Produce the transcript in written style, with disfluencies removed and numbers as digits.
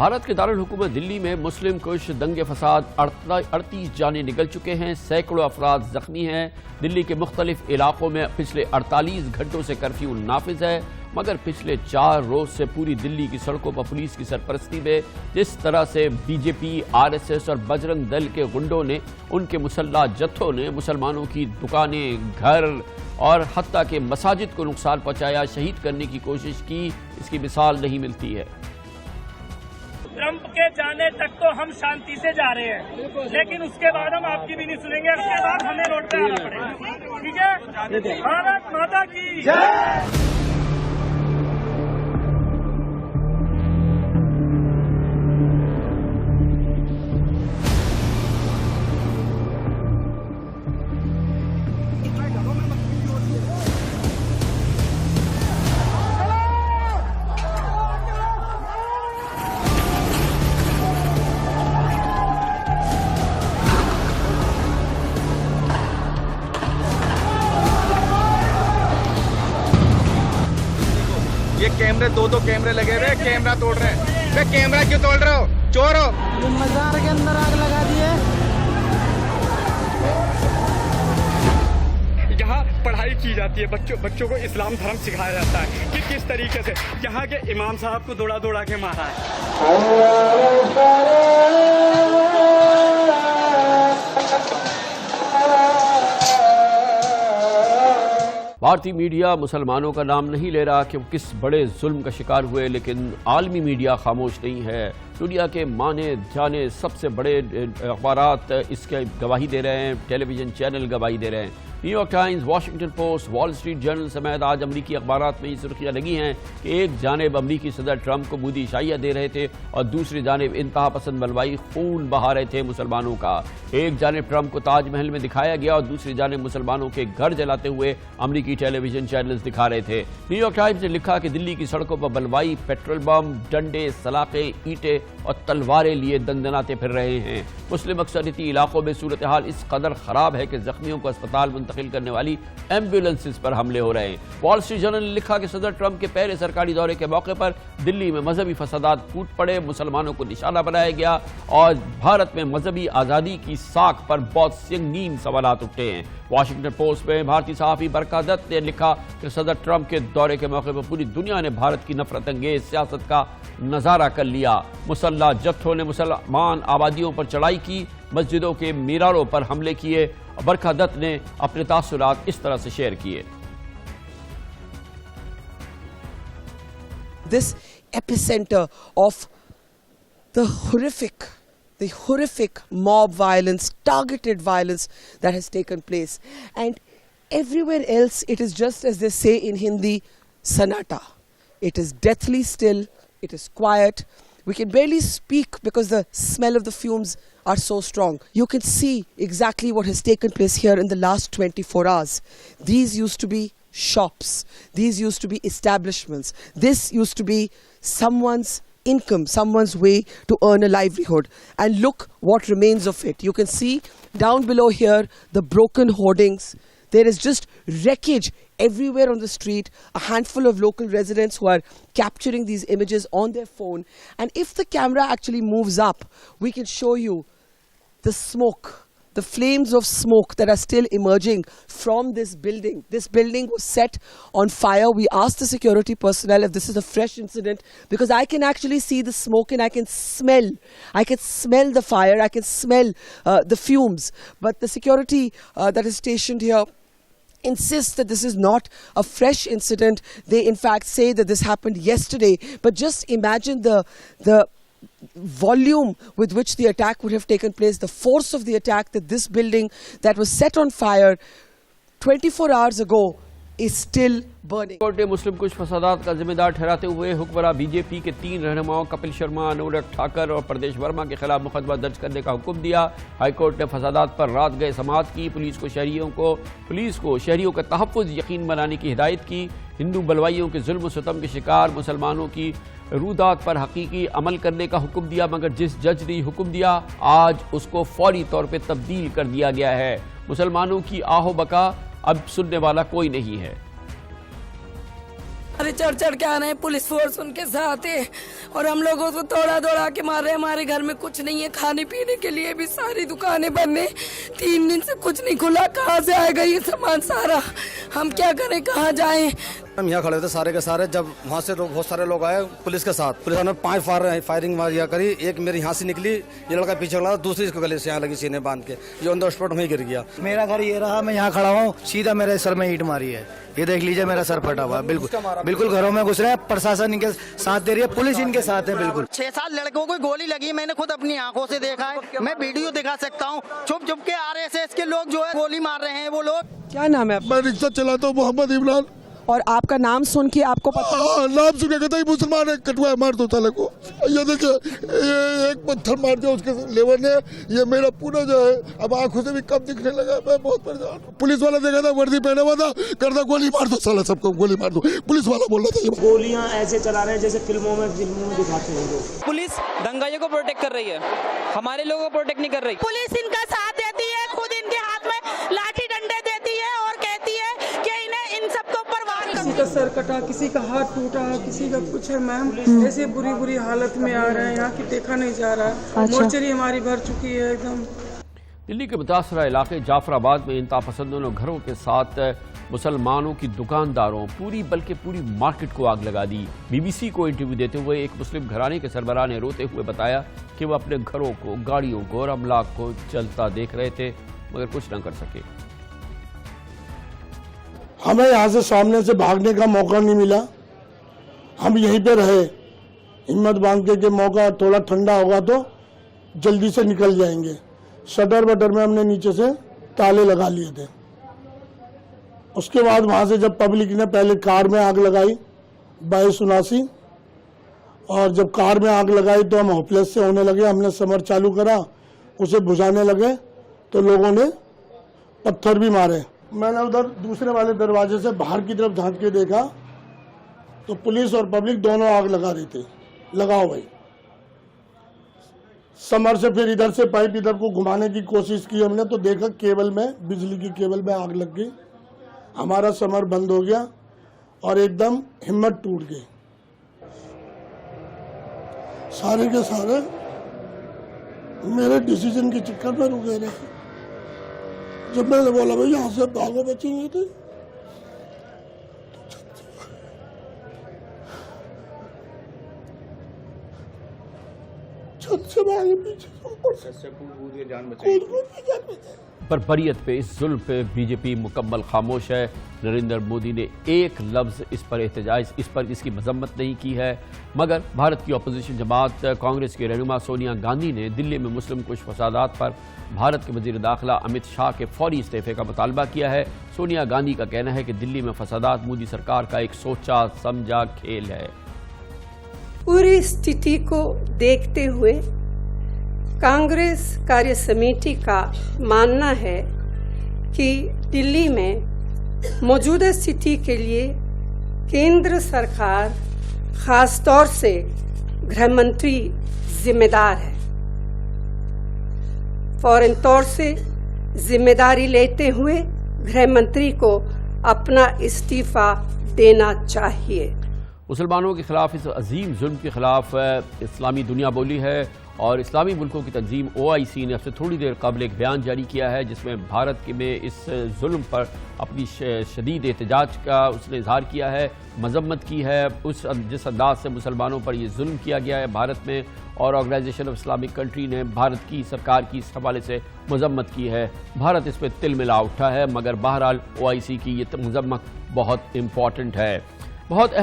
भारत के दारुल हुकूमत दिल्ली में मुस्लिम कुश दंगे फसाद 38 जाने निकल चुके हैं, सैकड़ों अफराद जख्मी हैं। दिल्ली के मुख्तलिफ इलाकों में पिछले 48 घंटों से कर्फ्यू नाफिज है, मगर पिछले 4 रोज से पूरी दिल्ली की सड़कों पर पुलिस की सरपरस्ती में जिस तरह से बीजेपी, आरएसएस और बजरंग दल के गुंडों ने, उनके मुसल्ला जत्थों ने मुसलमानों की दुकानें, घर और हत्ता के मसाजिद को नुकसान पहुंचाया, शहीद करने की कोशिश की, इसकी मिसाल नहीं मिलती है। ट्रंप के जाने तक तो हम शांति से जा रहे हैं, लेकिन उसके बाद हम आपकी भी नहीं सुनेंगे। उसके बाद हमें रोड पे आना पड़ेगा। ठीक है? भारत माता की जय। ये कैमरे दो कैमरे लगे हुए, कैमरा तोड़ रहे हैं। वे कैमरा क्यों तोड़ रहे हो? चोर हो। मजार के अंदर आग लगा दिए। यहाँ पढ़ाई की जाती है, बच्चों को इस्लाम धर्म सिखाया जाता है कि किस तरीके से। यहाँ के इमाम साहब को दौड़ा के मारा है। भारतीय मीडिया मुसलमानों का नाम नहीं ले रहा कि वो किस बड़े जुल्म का शिकार हुए, लेकिन आलमी मीडिया खामोश नहीं है। दुनिया के माने जाने सबसे बड़े अखबारात इसके गवाही दे रहे हैं, टेलीविजन चैनल गवाही दे रहे हैं। New York times, Washington post, wall street journal समेत आज अमरीकी अखबारात में ये सुर्खियां लगी हैं कि एक जानिब अमरीकी सदर ट्रंप को बूदी शाइया दे रहे थे और दूसरी जानिब इंतहा पसंद मलवाई खून बहा रहे थे मुसलमानों का। एक जानिब ट्रंप को ताजमहल में दिखाया गया और दूसरी जानिब मुसलमानों के घर जलाते हुए अमरीकी टेलीविजन चैनल्स दिखा रहे थे। न्यूयॉर्क टाइम्स ने लिखा कि दिल्ली की सड़कों पर बलवाई पेट्रोल बम, डंडे, सलाखे, ईंटें और तलवारें लिए दंदनाते फिर रहे हैं। मुस्लिम अक्सरियती इलाकों में सूरत हाल इस कदर खराब है कि जख्मियों को अस्पताल मुंतकिल करने वाली एम्बुलेंसेस पर हमले हो रहे हैं। वॉल स्ट्रीट जर्नल ने लिखा कि सदर ट्रंप के पहले सरकारी दौरे के मौके पर दिल्ली में मजहबी फसादात फूट पड़े, मुसलमानों को निशाना बनाया गया और भारत में मजहबी आजादी की साख पर बहुत संगीन सवालात उठे हैं। वाशिंगटन पोस्ट में भारतीय सहाफी बरखा दत्त ने लिखा कि सदर ट्रंप के दौरे के मौके पर पूरी दुनिया ने भारत की नफरत अंगेज सियासत का नजारा कर लिया। मुसल्ला जत्थों ने मुसलमान आबादियों पर चढ़ाई की, मस्जिदों के मीनारों पर हमले किए। बरखा दत्त ने अपने तासुरात इस तरह से शेयर किए। This epicenter of the horrific mob violence, targeted violence that has taken place. And everywhere else it is just as they say in Hindi, sanata. It is deathly still, it is quiet. We can barely speak because the smell of the fumes are so strong. You can see exactly what has taken place here in the last 24 hours. These used to be shops. These used to be establishments. This used to be someone's income, someone's way to earn a livelihood. And look what remains of it. You can see down below here the broken hoardings. There is just wreckage everywhere on the street. A handful of local residents who are capturing these images on their phone. And if the camera actually moves up, we can show you the smoke, the flames of smoke that are still emerging from this building. This building was set on fire. We asked the security personnel if this is a fresh incident because I can actually see the smoke and I can smell the fire, I can smell the fumes. But the security that is stationed here insists that this is not a fresh incident. They in fact say that this happened yesterday. But just imagine the volume with which the attack would have taken place, the force of the attack, that this building that was set on fire 24 hours ago is still burning. Court ने मुस्लिम कुछ फसादात का जिम्मेदार ठहराते हुए हुक्मरान BJP के 3 रहनुमाओं कपिल शर्मा, अनुराग ठाकर और प्रदेश वर्मा के खिलाफ मुकदमा दर्ज करने का हुक्म दिया। हाईकोर्ट ने फसादात पर रात गए समाअत की। पुलिस को शहरियों का तहफ़्फ़ुज़ यकीन बनाने की हिदायत की। हिंदू बलवाइयों के जुल्म सितम के शिकार मुसलमानों की रूदात पर हकीकी अमल करने का हुक्म दिया, मगर जिस जज ने हुक्म दिया आज उसको फौरी तौर पर तब्दील कर दिया गया है। मुसलमानों की आहो बका अब सुनने वाला कोई नहीं है। अरे चढ़ चढ़ के आ रहे हैं, पुलिस फोर्स उनके साथ है और हम लोगों को दौड़ा दौड़ा के मार रहे हैं। हमारे घर में कुछ नहीं है, खाने पीने के लिए भी सारी दुकानें बंद हैं, 3 दिन से कुछ नहीं खुला। कहाँ से आएगा ये सामान सारा, हम क्या करें, कहाँ जाएं? हम यहाँ खड़े थे सारे के सारे, जब वहाँ से बहुत सारे लोग आए पुलिस के साथ, पुलिस ने 5 फायरिंग मारिया करी। एक मेरी यहाँ से निकली, ये लड़का पीछे खड़ा, दूसरी इसको गले से यहाँ लगी सीने बांध के, ये ऑन द स्पॉट वहीं गिर गया। मेरा घर ये रहा, मैं यहाँ खड़ा हूँ, सीधा मेरे सर में ईंट मारी है, ये देख लीजिए मेरा सर फटा हुआ है। बिल्कुल घरों में घुस रहे हैं, प्रशासन इनके साथ दे रही है, पुलिस इनके साथ है। बिल्कुल 6-7 लड़कों को गोली लगी, मैंने खुद अपनी आंखों से देखा है, मैं वीडियो दिखा सकता हूँ। छुप छुप के RSS के लोग जो है गोली मार रहे हैं वो लोग। क्या नाम है आपका? मैं रिक्शा चलाता हूँ, मोहम्मद इमरान। और आपका नाम सुन के आपको पता? नाम सुन के कहता है मुसलमान है, कटवा मार दो साले को। ये देखिए, एक पत्थर मार दिया उसके लेबर ने, ये मेरा पूरा जो है अब आंखों से भी कम दिखने लगा। मैं बहुत परेशान। पुलिस वाला देखा था, वर्दी पहना हुआ था, करता गोली मार दो साला, सबको गोली मार दो। पुलिस वाला बोल रहा था गोलियां ऐसे चला रहे हैं जैसे फिल्मों में दिखाते हैं लोग। पुलिस दंगाइयों को प्रोटेक्ट कर रही है, हमारे लोगों को प्रोटेक्ट नहीं कर रही। पुलिस इनका साथ देती है, खुद इनके हाथ में लाठी डंडे देती है और कहती है कि इन्हें इन सबको परवाह। किसी का सर कटा, किसी का हाथ टूटा, किसी का कुछ है। मैम ऐसे बुरी बुरी हालत में आ रहे हैं, यहाँ की देखा नहीं जा रहा। मोर्चरी हमारी भर चुकी है एकदम। दिल्ली के मुतासरा इलाके जाफराबाद में इंतहा पसंदों ने घरों के साथ मुसलमानों की दुकानदारों बल्कि पूरी मार्केट को आग लगा दी। BBC को इंटरव्यू देते हुए एक मुस्लिम घराने के सरबराह ने रोते हुए बताया कि वो अपने घरों को, गाड़ियों को और अमलाक को जलता देख रहे थे मगर कुछ न कर सके। हमें यहाँ से सामने से भागने का मौका नहीं मिला, हम यहीं पे रहे, हिम्मत बांध के मौका थोड़ा ठंडा होगा तो जल्दी से निकल जाएंगे। शटर बटर में हमने नीचे से ताले लगा लिए थे। उसके बाद वहां से जब पब्लिक ने पहले कार में आग लगाई 2279, और जब कार में आग लगाई तो हम होपलेस से होने लगे। हमने समर चालू करा, उसे बुझाने लगे तो लोगों ने पत्थर भी मारे। मैंने उधर दूसरे वाले दरवाजे से बाहर की तरफ झांक के देखा तो पुलिस और पब्लिक दोनों आग लगा रही थी। लगाओ भाई। समर से फिर इधर से पाइप इधर को घुमाने की कोशिश की हमने, तो देखा केबल में, बिजली की केबल में आग लग गई। हमारा समर बंद हो गया और एकदम हिम्मत टूट गई। सारे के सारे मेरे डिसीजन के चक्कर में रुके रहे। जब मैंने बोला भाई यहाँ से भागो बचेंगे थे, छत से भागे पीछे पर बरियत पे, इस जुल्म पे बीजेपी मुकम्मल खामोश है। नरेंद्र मोदी ने एक लफ्ज़ इस पर एहतजाज, इस पर इसकी मजम्मत नहीं की है। मगर भारत की अपोजिशन जमात कांग्रेस की रहनुमा सोनिया गांधी ने दिल्ली में मुस्लिम कुछ फसादात पर भारत के वजीर दाखिला अमित शाह के फौरी इस्तीफे का मुतालबा किया है। सोनिया गांधी का कहना है कि दिल्ली में फसादात मोदी सरकार का एक सोचा समझा खेल है। पूरी स्थिति को देखते हुए कांग्रेस कार्य समिति का मानना है कि दिल्ली में मौजूदा स्थिति के लिए केंद्र सरकार, खास तौर से गृह मंत्री जिम्मेदार है। फौरन तौर से जिम्मेदारी लेते हुए गृह मंत्री को अपना इस्तीफा देना चाहिए। मुसलमानों के खिलाफ इस अजीम जुल्म के खिलाफ इस्लामी दुनिया बोली है और इस्लामी मुल्कों की तंजीम OIC ने अब से थोड़ी देर कबल एक बयान जारी किया है जिसमें भारत में इस जुल्म पर अपनी शदीद एहतजाज का उसने इजहार किया है, मजम्मत की है। जिस अंदाज से मुसलमानों पर यह जुल्म किया गया है भारत में, और ऑर्गेनाइजेशन ऑफ इस्लामिक कंट्री ने भारत की सरकार की इस हवाले से मजम्मत की है। भारत इस पर तिल मिला उठा है, मगर बहरहाल OIC की ये मजम्मत बहुत इम्पॉर्टेंट है। बहुत अहम